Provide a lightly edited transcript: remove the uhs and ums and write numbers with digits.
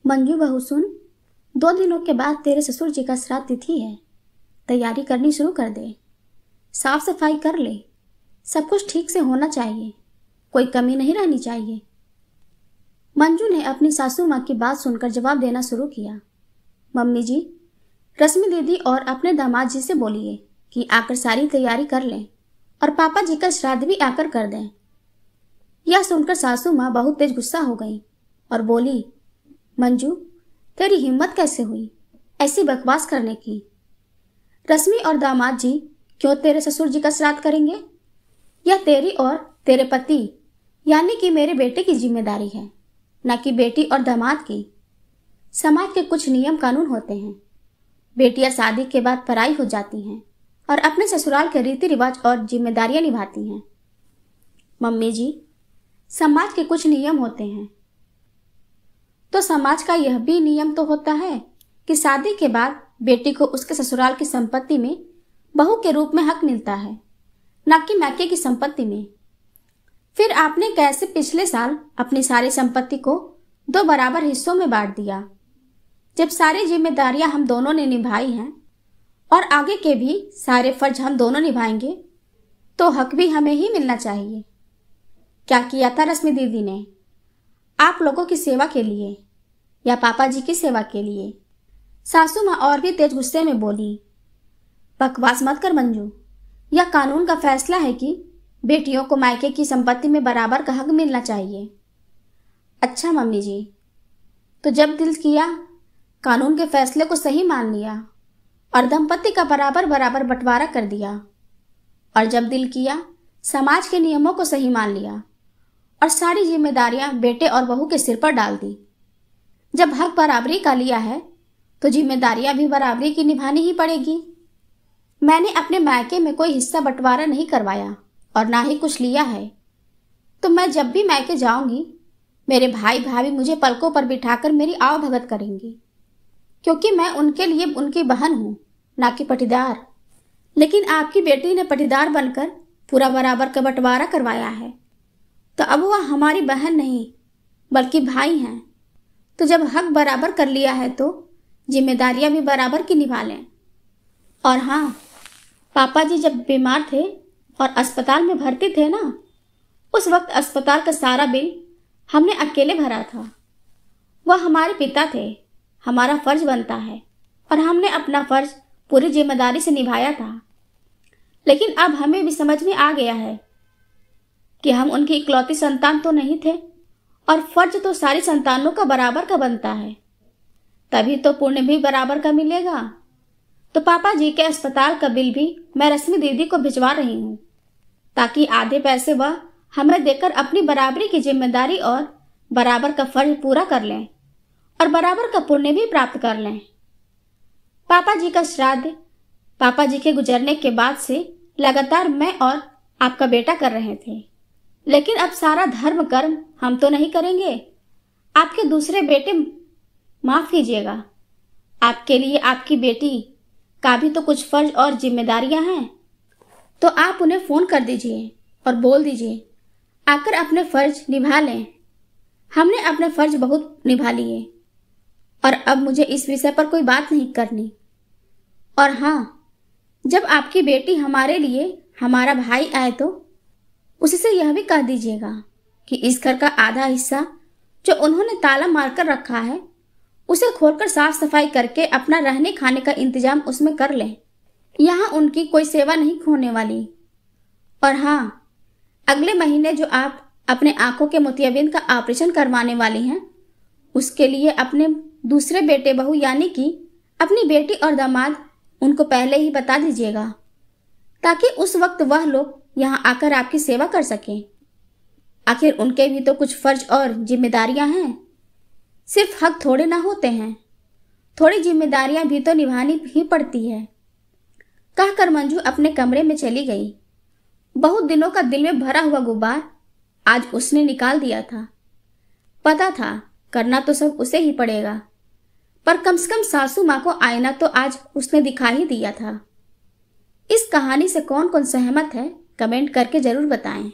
मंजू बहू सुन, 2 दिनों के बाद तेरे ससुर जी का श्राद्ध तिथि है। तैयारी करनी शुरू कर दे। साफ सफाई कर ले। सब कुछ ठीक से होना चाहिए, कोई कमी नहीं रहनी चाहिए। मंजू ने अपनी सासू माँ की बात सुनकर जवाब देना शुरू किया। मम्मी जी, रश्मि दीदी और अपने दामाद जी से बोलिए कि आकर सारी तैयारी कर लें और पापा जी का श्राद्ध भी आकर कर दें। यह सुनकर सासू माँ बहुत तेज गुस्सा हो गई और बोली, मंजू, तेरी हिम्मत कैसे हुई ऐसी बकवास करने की? रश्मि और दामाद जी क्यों तेरे ससुर जी का श्राद्ध करेंगे? यह तेरी और तेरे पति यानी कि मेरे बेटे की जिम्मेदारी है, न कि बेटी और दामाद की। समाज के कुछ नियम कानून होते हैं। बेटियां शादी के बाद पराई हो जाती हैं और अपने ससुराल के रीति रिवाज और जिम्मेदारियां निभाती हैं। मम्मी जी, समाज के कुछ नियम होते हैं, तो समाज का यह भी नियम तो होता है कि शादी के बाद बेटी को उसके ससुराल की संपत्ति में बहू के रूप में हक मिलता है, न कि मैके की संपत्ति में। फिर आपने कैसे पिछले साल अपनी सारी संपत्ति को 2 बराबर हिस्सों में बांट दिया? जब सारी जिम्मेदारियां हम दोनों ने निभाई हैं और आगे के भी सारे फर्ज हम दोनों निभाएंगे, तो हक भी हमें ही मिलना चाहिए। क्या किया था रश्मि दीदी ने? आप लोगों की सेवा के लिए या पापा जी की सेवा के लिए? सासू माँ और भी तेज गुस्से में बोली, बकवास मत कर मंजू। यह कानून का फैसला है कि बेटियों को मायके की संपत्ति में बराबर का हक मिलना चाहिए। अच्छा मम्मी जी, तो जब दिल किया कानून के फैसले को सही मान लिया और दंपत्ति का बराबर बराबर बंटवारा कर दिया, और जब दिल किया समाज के नियमों को सही मान लिया और सारी जिम्मेदारियां बेटे और बहू के सिर पर डाल दी। जब हक बराबरी का लिया है तो जिम्मेदारियां भी बराबरी की निभानी ही पड़ेगी। मैंने अपने मायके में कोई हिस्सा बंटवारा नहीं करवाया और ना ही कुछ लिया है, तो मैं जब भी मायके जाऊंगी मेरे भाई भाभी मुझे पलकों पर बिठाकर मेरी आव भगत करेंगी, क्योंकि मैं उनके लिए उनकी बहन हूं, ना कि पटीदार। लेकिन आपकी बेटी ने पटीदार बनकर पूरा बराबर का बंटवारा करवाया है, तो अब वह हमारी बहन नहीं बल्कि भाई हैं। तो जब हक बराबर कर लिया है तो जिम्मेदारियां भी बराबर की निभा लें। और हाँ, पापा जी जब बीमार थे और अस्पताल में भर्ती थे ना, उस वक्त अस्पताल का सारा बिल हमने अकेले भरा था। वह हमारे पिता थे, हमारा फर्ज बनता है और हमने अपना फर्ज पूरी जिम्मेदारी से निभाया था। लेकिन अब हमें भी समझ में आ गया है कि हम उनकी इकलौती संतान तो नहीं थे और फर्ज तो सारी संतानों का बराबर का बनता है, तभी तो पुण्य भी बराबर का मिलेगा। तो पापा जी के अस्पताल का बिल भी मैं रश्मि दीदी को भिजवा रही हूँ, ताकि आधे पैसे वह हमें देकर अपनी बराबरी की जिम्मेदारी और बराबर का फर्ज पूरा कर लें और बराबर का पुण्य भी प्राप्त कर लें। पापा जी का श्राद्ध पापा जी के गुजरने के बाद से लगातार मैं और आपका बेटा कर रहे थे, लेकिन अब सारा धर्म कर्म हम तो नहीं करेंगे। आपके दूसरे बेटे, माफ कीजिएगा, आपके लिए आपकी बेटी का भी तो कुछ फर्ज और जिम्मेदारियां हैं, तो आप उन्हें फोन कर दीजिए और बोल दीजिए आकर अपने फर्ज निभा लें। हमने अपने फर्ज बहुत निभा लिए और अब मुझे इस विषय पर कोई बात नहीं करनी। और हाँ, जब आपकी बेटी हमारे लिए हमारा भाई आए तो उससे यह भी कह दीजिएगा कि इस घर का आधा हिस्सा जो उन्होंने ताला मारकर रखा है उसे खोलकर साफ सफाई करके अपना रहने खाने का इंतजाम उसमें कर लें। यहाँ उनकी कोई सेवा नहीं होने वाली। और हाँ, अगले महीने जो आप अपने आंखों के मोतियाबिंद का ऑपरेशन करवाने वाली हैं, उसके लिए अपने दूसरे बेटे बहू यानी कि अपनी बेटी और दामाद उनको पहले ही बता दीजिएगा, ताकि उस वक्त वह लोग यहाँ आकर आपकी सेवा कर सकें। आखिर उनके भी तो कुछ फर्ज और जिम्मेदारियां हैं, सिर्फ हक थोड़े ना होते हैं, थोड़ी जिम्मेदारियां भी तो निभानी ही पड़ती है। कहकर मंजू अपने कमरे में चली गई। बहुत दिनों का दिल में भरा हुआ गुब्बार आज उसने निकाल दिया था। पता था करना तो सब उसे ही पड़ेगा, पर कम से कम सासू माँ को आईना तो आज उसने दिखा ही दिया था। इस कहानी से कौन कौन सहमत है कमेंट करके जरूर बताएं।